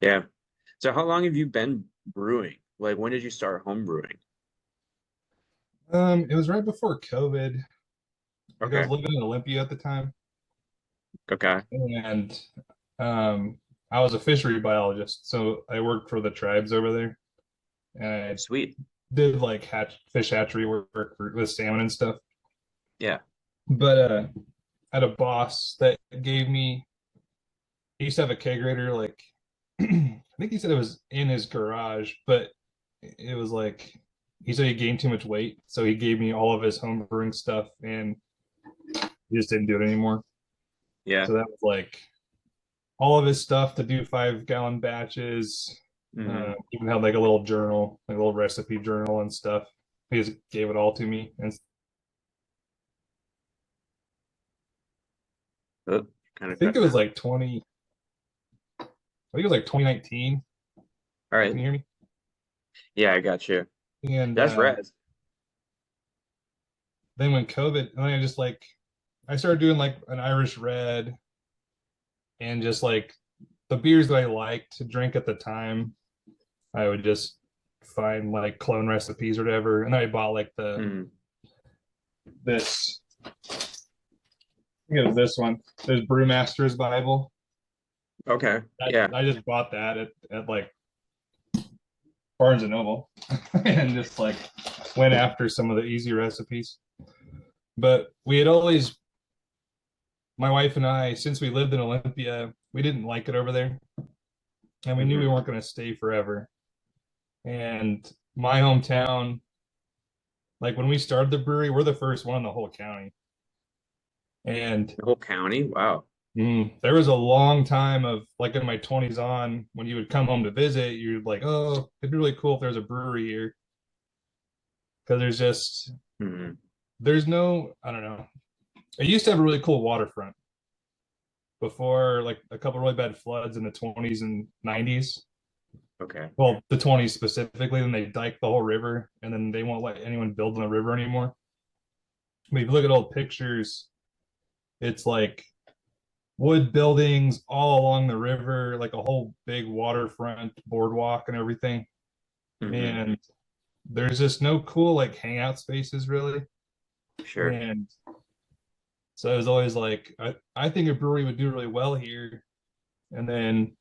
Yeah. So how long have you been brewing? Like when did you start home brewing? It was right before COVID. Like I was Okay. living in Olympia at the time, Okay. and um, I was a fishery biologist, so I worked for the tribes over there, and I Sweet. did like fish hatchery work with salmon and stuff. Yeah. But I had a boss that gave me. He used to have a kegerator, like I think he said it was in his garage, but it was like he said he gained too much weight, so he gave me all of his home brewing stuff, and he just didn't do it anymore. Yeah. So that was like all of his stuff to do 5 gallon batches. Hmm. Even had like a little journal, like a little recipe journal and stuff. He just gave it all to me, and Oh, I kind of think it cutting was out. like 20. I think it was like 2019. All right. Can you hear me? Yeah, I got you. And That's rad. then when COVID, and then I just like I started doing like an Irish red and just like the beers that I liked to drink at the time. I would just find like clone recipes or whatever, and then I bought like the Mm. this. I think it was this one. There's Brewmaster's Bible. Okay. I, Yeah. I just bought that at like Barnes and Noble and just like went after some of the easy recipes. But we had always, my wife and I, since we lived in Olympia, we didn't like it over there, and we knew we Hmm. weren't going to stay forever. And my hometown, like when we started the brewery, we're the first one in the whole county. And The whole county? Wow. there was a long time of like in my 20s on when you would come home to visit, you're like, oh, it'd be really cool if there's a brewery here. Because Hmm. there's no, I don't know. It used to have a really cool waterfront before like a couple really bad floods in the 20s and 90s. Okay. Well, the 20s specifically, then they diked the whole river and then they won't let anyone build in the river anymore. But if you look at old pictures, it's like wood buildings all along the river, like a whole big waterfront boardwalk and everything. Hmm. And there's just no cool like hangout spaces really. Sure. And so it was always like, I think a brewery would do really well here. And then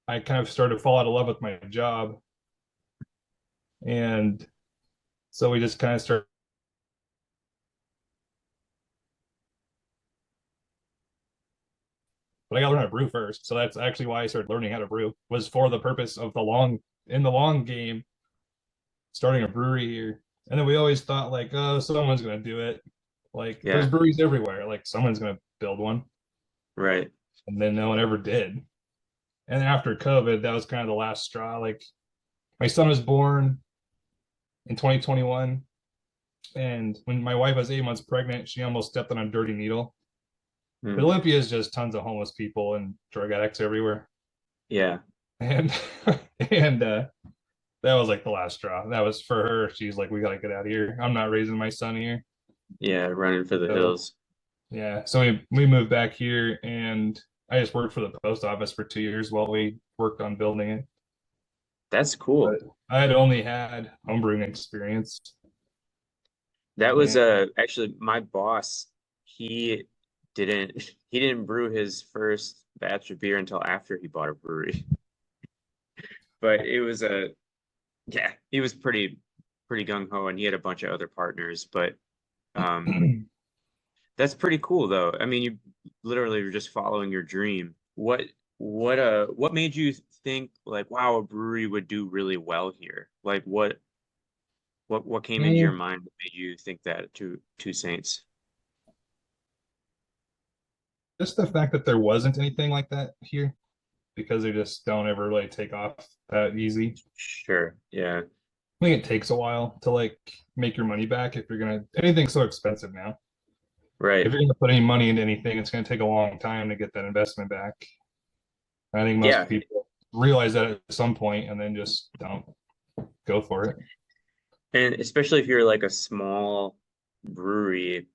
I kind of started to fall out of love with my job. And so we just kind of started, but I got to learn how to brew first. So that's actually why I started learning how to brew was for the purpose of in the long game, starting a brewery here. And then we always thought like, oh, someone's going to do it. Like there's Yeah. breweries everywhere. Like someone's going to build one. Right. And then no one ever did. And after COVID, that was kind of the last straw. Like my son was born in 2021. And when my wife was 8 months pregnant, she almost stepped on a dirty needle. But Mm. Olympia is just tons of homeless people and drug addicts everywhere. Yeah. And and that was like the last straw. That was for her. She's like, we gotta get out of here. I'm not raising my son here. Yeah. Running for the So hills. yeah. So we moved back here and I just worked for the post office for 2 years while we worked on building it. That's cool. But I had only had homebrewing experience. That was And actually my boss. He he didn't brew his first batch of beer until after he bought a brewery. But it was a yeah, he was pretty gung ho and he had a bunch of other partners, but um that's pretty cool though. I mean, you literally were just following your dream. What made you think like wow, a brewery would do really well here? Like what came into your mind that made you think that two Saints? just the fact that there wasn't anything like that here because they just don't ever really take off that easy. Sure. Yeah. I think it takes a while to like make your money back if you're gonna anything's so expensive now. If Right. you're gonna put any money into anything, it's gonna take a long time to get that investment back. I think most Yeah. people realize that at some point and then just don't go for it. And especially if you're like a small brewery,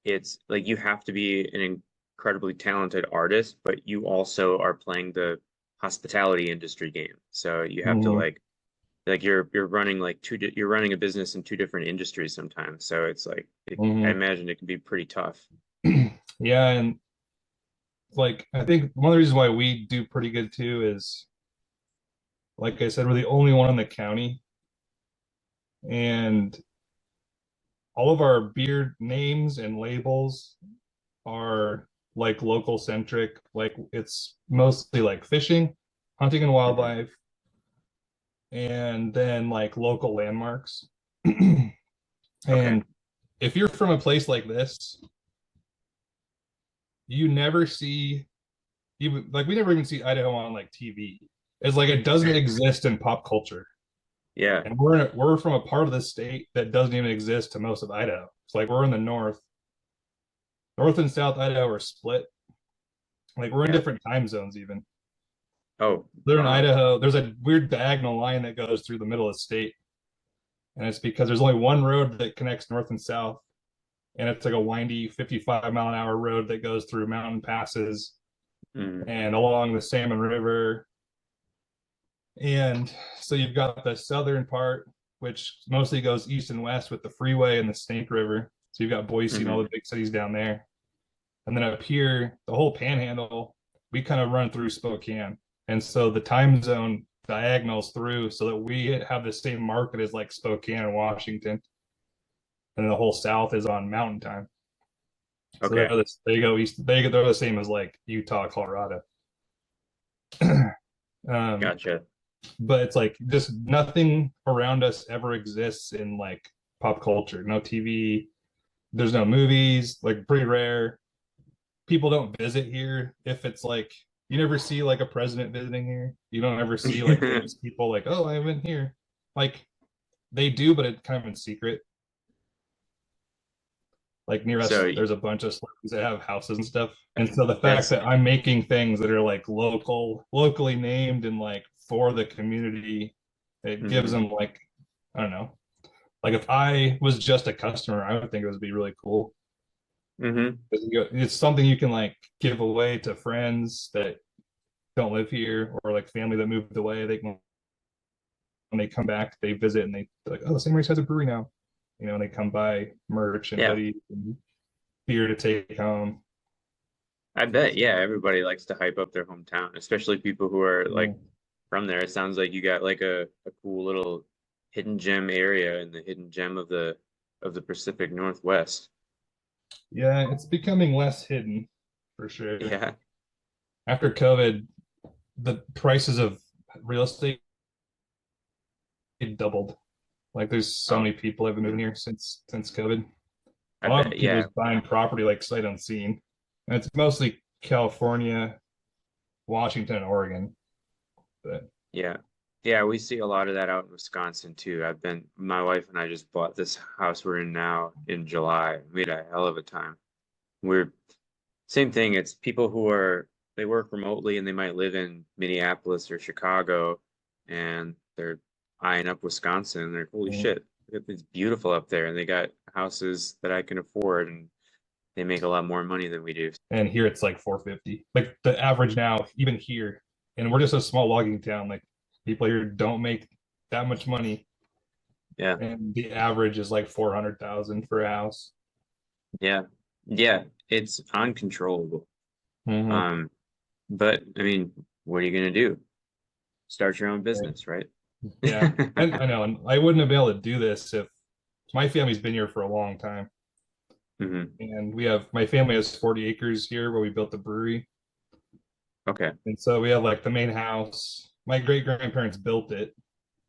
it's like you have to be an incredibly talented artist, but you also are playing the hospitality industry game. So you have to Mhm. like you're running like you're running a business in two different industries sometimes. So it's like I Mhm. imagine it can be pretty tough. Yeah, and like I think one of the reasons why we do pretty good too is, like I said, we're the only one in the county, and all of our beer names and labels are like local centric. Like it's mostly like fishing, hunting and Hmm. wildlife, and then like local landmarks. Okay. And if you're from a place like this, you never see, even like we never even see Idaho on like TV. It's like it doesn't exist in pop culture. Yeah. And we're from a part of the state that doesn't even exist to most of Idaho. It's like we're in the north. North and South Idaho are split. Like we're in Yeah. different time zones even. Oh, They're in wow. Idaho. There's a weird diagonal line that goes through the middle of the state. And it's because there's only one road that connects north and south. And it's like a windy 55-mile-an-hour road that goes through mountain passes Mm. and along the Salmon River. And so you've got the southern part, which mostly goes east and west with the freeway and the Snake River. So you've got Boise and all Hmm. the big cities down there. And then up here, the whole panhandle, we kind of run through Spokane. And so the time zone diagonals through so that we have the same market as like Spokane and Washington. And the whole South is on mountain time. So Okay. they go east, they're the same as like Utah, Colorado. um, Gotcha. but it's like just nothing around us ever exists in like pop culture. No TV, there's no movies, like pretty rare. People don't visit here. If it's like you never see like a president visiting here, you don't ever see like famous people like, oh, I went here. Like they do, but it's kind of in secret. Like near So us, there's a bunch of celebrities that have houses and stuff. And so the fact that's that I'm making things that are like locally named and like for the community, it gives mhm. them like, I don't know. Like if I was just a customer, I would think it would be really cool. Hmm. It's something you can like give away to friends that don't live here or like family that moved away. They can, when they come back, they visit and they're like, oh, the same race has a brewery now. You know, and they come buy merch and Yeah. hoodies and beer to take home. I bet, yeah, everybody likes to hype up their hometown, especially people who are Yeah. like from there. It sounds like you got like a cool little hidden gem area in the hidden gem of the Pacific Northwest. Yeah, it's becoming less hidden for sure. Yeah. After COVID, the prices of real estate doubled. Like there's so Oh, many people have been moving here since COVID. I A lot of bet, people yeah. just buying property like sight unseen. And it's mostly California, Washington, and Oregon. But Yeah. Yeah, we see a lot of that out in Wisconsin too. My wife and I just bought this house we're in now in July. We had a hell of a time. We're Same thing. It's people they work remotely and they might live in Minneapolis or Chicago and they're eyeing up Wisconsin and they're, holy shit, it's beautiful up there. And they got houses that I can afford and they make a lot more money than we do. and here it's like 450. Like the average now, even here, and we're just a small logging town. Like people here don't make that much money, Yeah. and the average is like 400,000 for a house. Yeah. Yeah. It's uncontrollable. Mm-hmm. Um, but I mean, what are you gonna do? Start your own Right. business, right? Yeah, and I know, and I wouldn't have been able to do this if my family's been here for a long time, Hmm. and we have my family has 40 acres here where we built the brewery, Okay. and so we have like the main house. My great grandparents built it,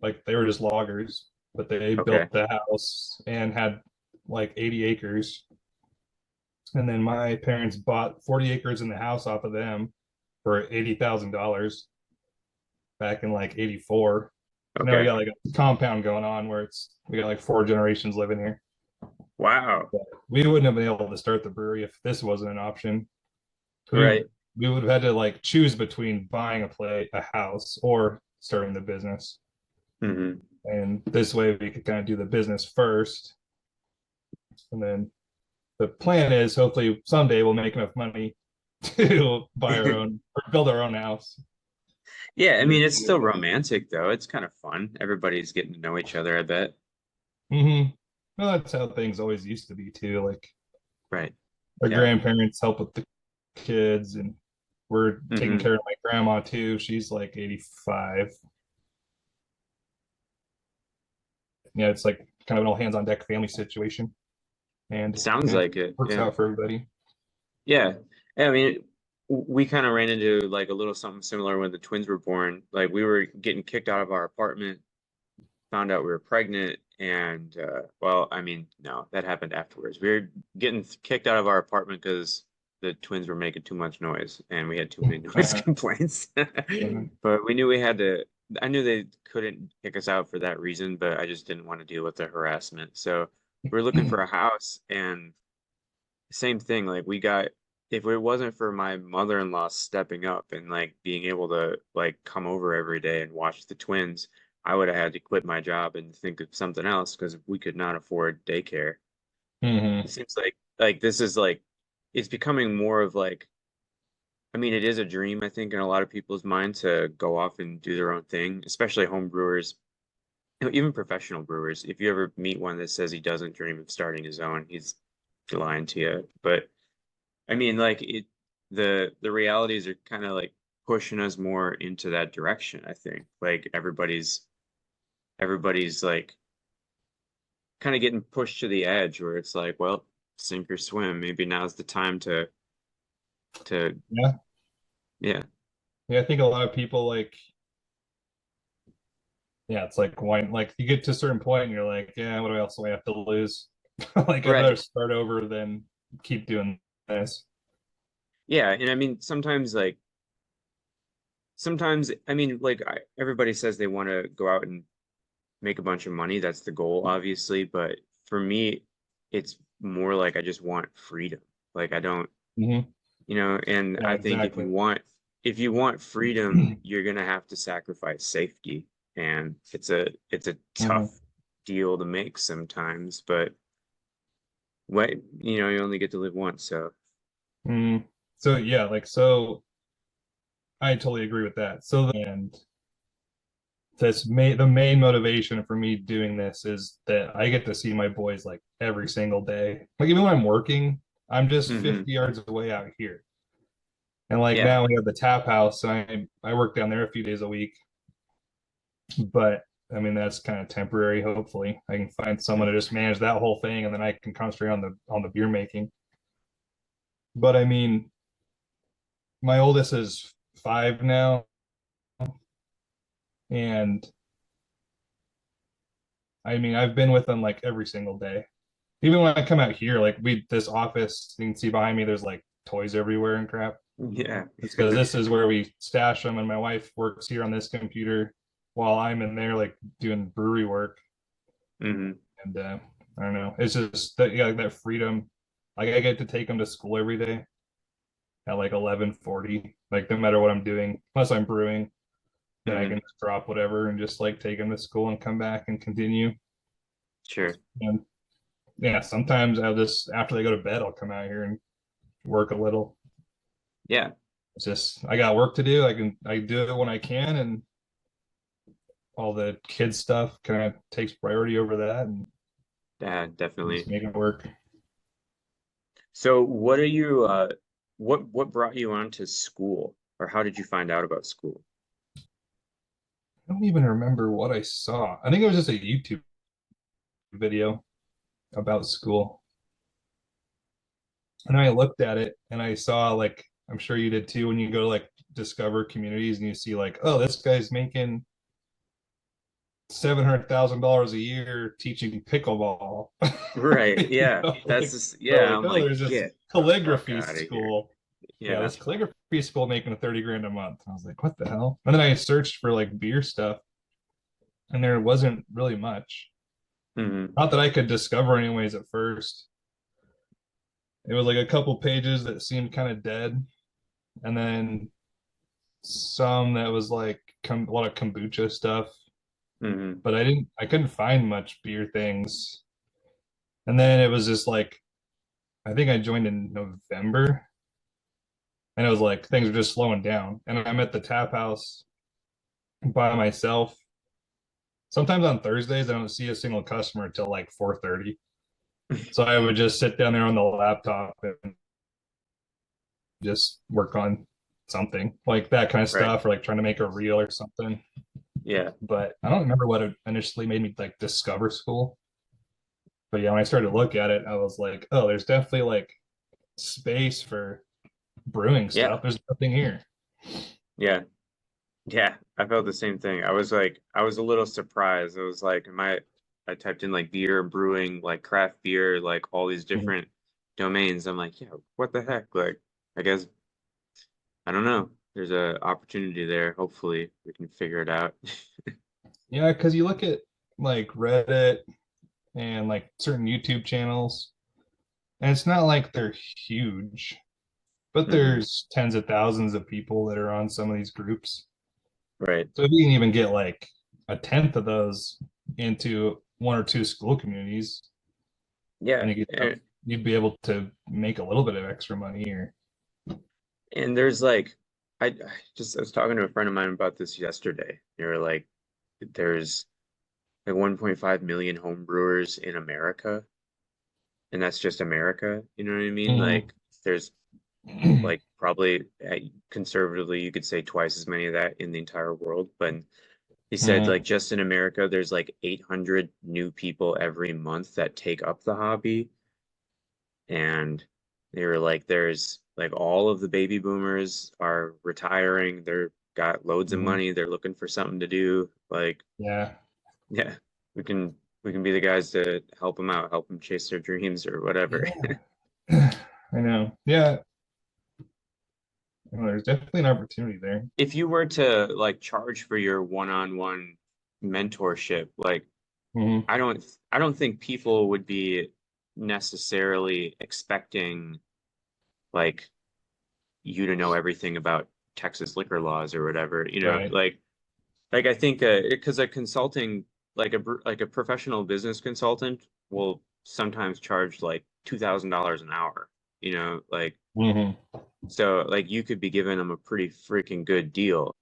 like they were just loggers, but they Okay. built the house and had like 80 acres. And then my parents bought 40 acres in the house off of them for $80,000 back in like 84. So now we Okay. got like a compound going on where we got like four generations living here. Wow. But we wouldn't have been able to start the brewery if this wasn't an option. We Right. we would have had to like choose between buying a house or starting the business. Hmm. And this way we could kind of do the business first. And then the plan is hopefully someday we'll make enough money to buy our own or build our own house. Yeah, I mean, it's still romantic though. It's kind of fun. Everybody's getting to know each other, I bet. Mm-hmm. Well, that's how things always used to be too. Like Right. our Yeah. grandparents help with the kids, and we're taking Hmm. care of my grandma too. She's like 85. Yeah, it's like kind of an all hands on deck family situation, and Sounds yeah, it like it. works Yeah. out for everybody. Yeah. Yeah, I mean, we kind of ran into like a little something similar when the twins were born. Like we were getting kicked out of our apartment, found out we were pregnant, and well, I mean, no, that happened afterwards. We were getting kicked out of our apartment because the twins were making too much noise and we had too many noise Uh-huh. complaints. Uh-huh. But we knew we had to, I knew they couldn't kick us out for that reason, but I just didn't want to deal with the harassment. So we were looking for a house, and same thing, like we got, if it wasn't for my mother-in-law stepping up and like being able to like come over every day and watch the twins, I would have had to quit my job and think of something else because we could not afford daycare. Mm-hmm. It seems like this is like it's becoming more of like, I mean, it is a dream, I think, in a lot of people's mind to go off and do their own thing, especially home brewers, even professional brewers. If you ever meet one that says he doesn't dream of starting his own, he's lying to you. But I mean, like the realities are kind of like pushing us more into that direction, I think. Like everybody's like kind of getting pushed to the edge where it's like, well, sink or swim. Maybe now's the time to Yeah, yeah. yeah. I think a lot of people like, yeah, it's like why, like you get to a certain point and you're like, yeah, what else do I have to lose? Like I'd rather Right. start over than keep doing this. Yeah, and I mean sometimes I mean like everybody says they want to go out and make a bunch of money. That's the goal, obviously, but for me, it's more like I just want freedom. Like I don't Hmm. and Yeah, I think exactly. if you want freedom, you're gonna have to sacrifice safety. And it's a Hmm. tough deal to make sometimes, but what you only get to live once, so Mm. So yeah, like so I totally agree with that. So and the main motivation for me doing this is that I get to see my boys like every single day. Like even when I'm working, I'm just hmm 50 yards away out here. And like yeah. now we have the tap house, and I work down there a few days a week. But I mean that's kind of temporary. Hopefully, I can find someone to just manage that whole thing, and then I can concentrate on the beer making. But I mean, my oldest is 5 now, and I mean I've been with them like every single day. Even when I come out here, like we this office, you can see behind me, there's like toys everywhere and crap. Yeah. It's because this is where we stash them, and my wife works here on this computer while I'm in there like doing brewery work. hmm And I don't know, it's just that yeah, like that freedom. Like I get to take them to school every day at like 11:40. Like no matter what I'm doing, unless I'm brewing, then I hmm can just drop whatever and just like take them to school and come back and continue. Sure. And yeah, sometimes I'll just after they go to bed, I'll come out here and work a little. Yeah. It's just I got work to do. I do it when I can, and all the kids stuff kind of takes priority over that, and Yeah, just definitely. make it work. So what are you what brought you onto school, or how did you find out about school? I don't even remember what I saw. I think it was just a YouTube video about school, and I looked at it and I saw like I'm sure you did too when you go to like discover communities and you see like oh this guy's making $700,000 a year teaching pickleball. Right. You Yeah. know, That's like just or yeah, like I'm oh like, there's this get the fuck calligraphy out of here. school. Yeah, Yeah. this calligraphy school making 30 grand a month. I was like, what the hell? And then I searched for like beer stuff, and there wasn't really much. hmm Not that I could discover, anyways, at first. It was like a couple pages that seemed kind of dead, and then some that was like a lot of kombucha stuff. hmm But I couldn't find much beer things. And then it was just like, I think I joined in November, and it was like things were just slowing down. And I'm at the tap house by myself. Sometimes on Thursdays, I don't see a single customer until like 4:30. So I would just sit down there on the laptop and just work on something like that kind of Right. stuff, or like trying to make a reel or something. Yeah. But I don't remember what initially made me like discover Skool. But yeah, when I started to look at it, I was like, oh, there's definitely like space for brewing Yeah. stuff. There's nothing here. Yeah. Yeah. I felt the same thing. I was like, I was a little surprised. I was like, I typed in like beer, brewing, like craft beer, like all these Mhm. different domains. I'm like, yeah, what the heck? Like, I guess, I don't know. There's a opportunity there. Hopefully we can figure it out. Yeah, because you look at like Reddit and like certain YouTube channels, and it's not like they're huge, but Hmm. there's tens of thousands of people that are on some of these groups. Right. So if you can even get like a tenth of those into one or two Skool communities, I Yeah. think you'd be able to make a little bit of extra money here. And there's like, I was talking to a friend of mine about this yesterday. They were like, there's like 1.5 million home brewers in America, and that's just America. You know what I mean? Mhm. Like, there's like probably conservatively, you could say twice as many of that in the entire world. But he said Mhm. like just in America, there's like 800 new people every month that take up the hobby, and they were like, there's like all of the baby boomers are retiring. They're got loads of Mhm. money. They're looking for something to do. Like, Yeah. yeah, we can be the guys to help them out, help them chase their dreams or whatever. Yeah. I know. Yeah. Well, there's definitely an opportunity there. If you were to like charge for your one-on-one mentorship, like Mhm. I don't think people would be necessarily expecting like you to know everything about Texas liquor laws or whatever, you know, Right. like I think because a consulting like a professional business consultant will sometimes charge like $2,000 an hour, you know, like Mhm. so like you could be giving them a pretty freaking good deal.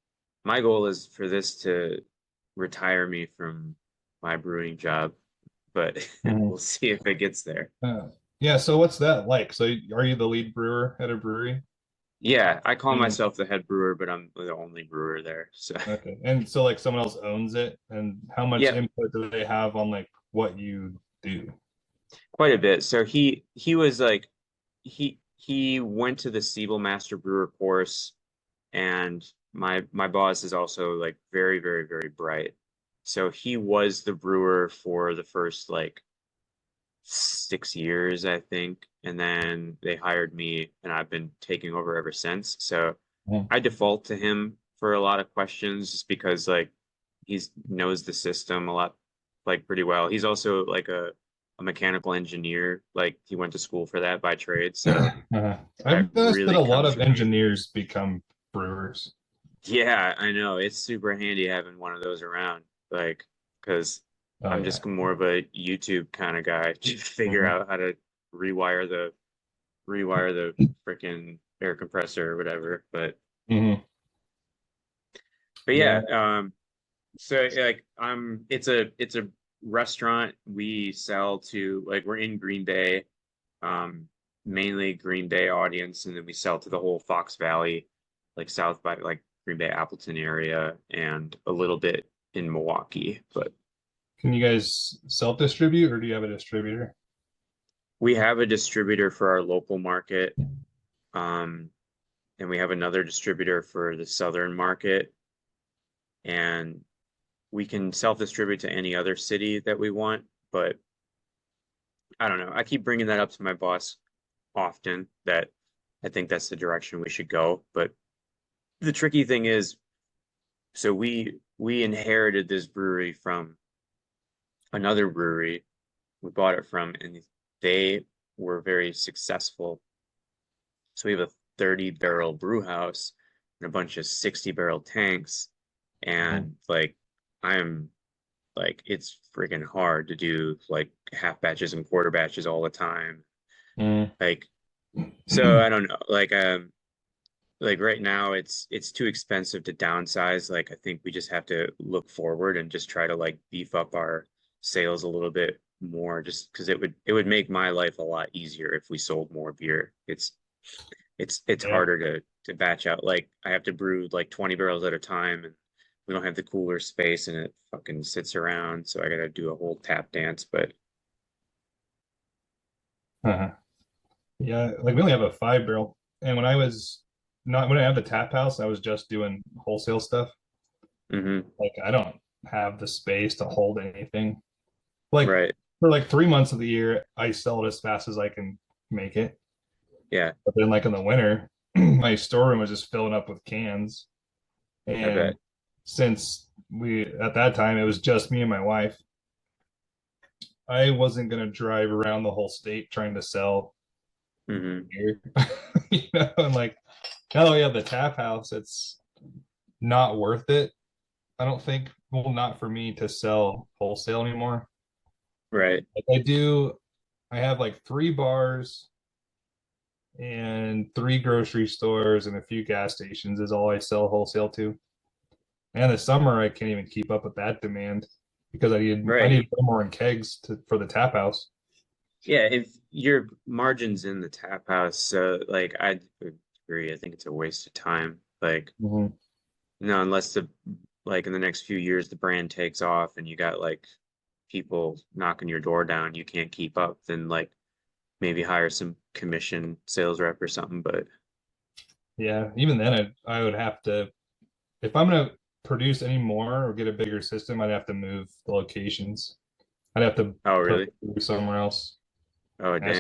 My goal is for this to retire me from my brewing job, but Mhm. we'll see if it gets there. Yeah. So what's that like? So are you the lead brewer at a brewery? Yeah, I call And myself the head brewer, but I'm the only brewer there. So okay. And so like someone else owns it, and how much yeah, input do they have on like what you do? quite a bit. So he was like he went to the Siebel Master Brewer course, and my boss is also like very very very bright. So he was the brewer for the first like 6 years, I think, and then they hired me, and I've been taking over ever since. So Mhm. I default to him for a lot of questions just because like he's knows the system a lot like pretty well. He's also like a mechanical engineer. Like he went to school for that by trade. So that I've noticed that really a lot comes of in handy. engineers become brewers. Yeah, I know. It's super handy having one of those around. Like, because Oh I'm yeah. just more of a YouTube kind of guy. Just figure Mhm. out how to rewire the rewire the freaking air compressor or whatever. Mhm. But Yeah. yeah, so like it's a restaurant. We sell to like we're in Green Bay, um, mainly Green Bay audience, and then we sell to the whole Fox Valley, like south by like Green Bay Appleton area, and a little bit in Milwaukee. But Can you guys self-distribute or do you have a distributor? we have a distributor for our local market, um, and we have another distributor for the southern market, and we can self-distribute to any other city that we want. But I don't know. I keep bringing that up to my boss often that I think that's the direction we should go. But the tricky thing is, so we inherited this brewery from another brewery we bought it from, and they were very successful. So we have a 30-barrel brew house and a bunch of 60-barrel tanks, Mhm. and like I'm like it's freaking hard to do like half batches and quarter batches all the time. Mhm. Like so I don't know. Like like right now it's too expensive to downsize. Like I think we just have to look forward and just try to like beef up our sales a little bit more just because it would make my life a lot easier if we sold more beer. It's Yeah. harder to batch out. Like I have to brew like 20 barrels at a time and we don't have the cooler space and it fucking sits around, so I gotta do a whole tap dance. But Uh-huh. Yeah, like we only have a 5 barrel. And when I was not when I had the tap house, I was just doing wholesale stuff. hmm Like I don't have the space to hold anything. Like right. for like 3 months of the year, I sell it as fast as I can make it. Yeah, But then like in the winter, my storeroom was just filling up with cans. I And bet. since we at that time it was just me and my wife, I wasn't gonna drive around the whole state trying to sell hmm beer. And like now that we have the tap house, it's not worth it. I don't think, well, not for me to sell wholesale anymore. Right. Like I have like 3 bars and 3 grocery stores and a few gas stations is all I sell wholesale to. And the summer I can't even keep up with that demand because I Right. need more in kegs for the tap house. Yeah, if your margin's in the tap house, so like I agree. I think it's a waste of time. Like, Mhm. no, unless the like in the next few years the brand takes off and you got like people knocking your door down, you can't keep up, then like maybe hire some commission sales rep or something. But Yeah, even then I would have to, if I'm gonna produce any more or get a bigger system, I'd have to move the locations. I'd have to oh put really? it somewhere else. Oh That's dang.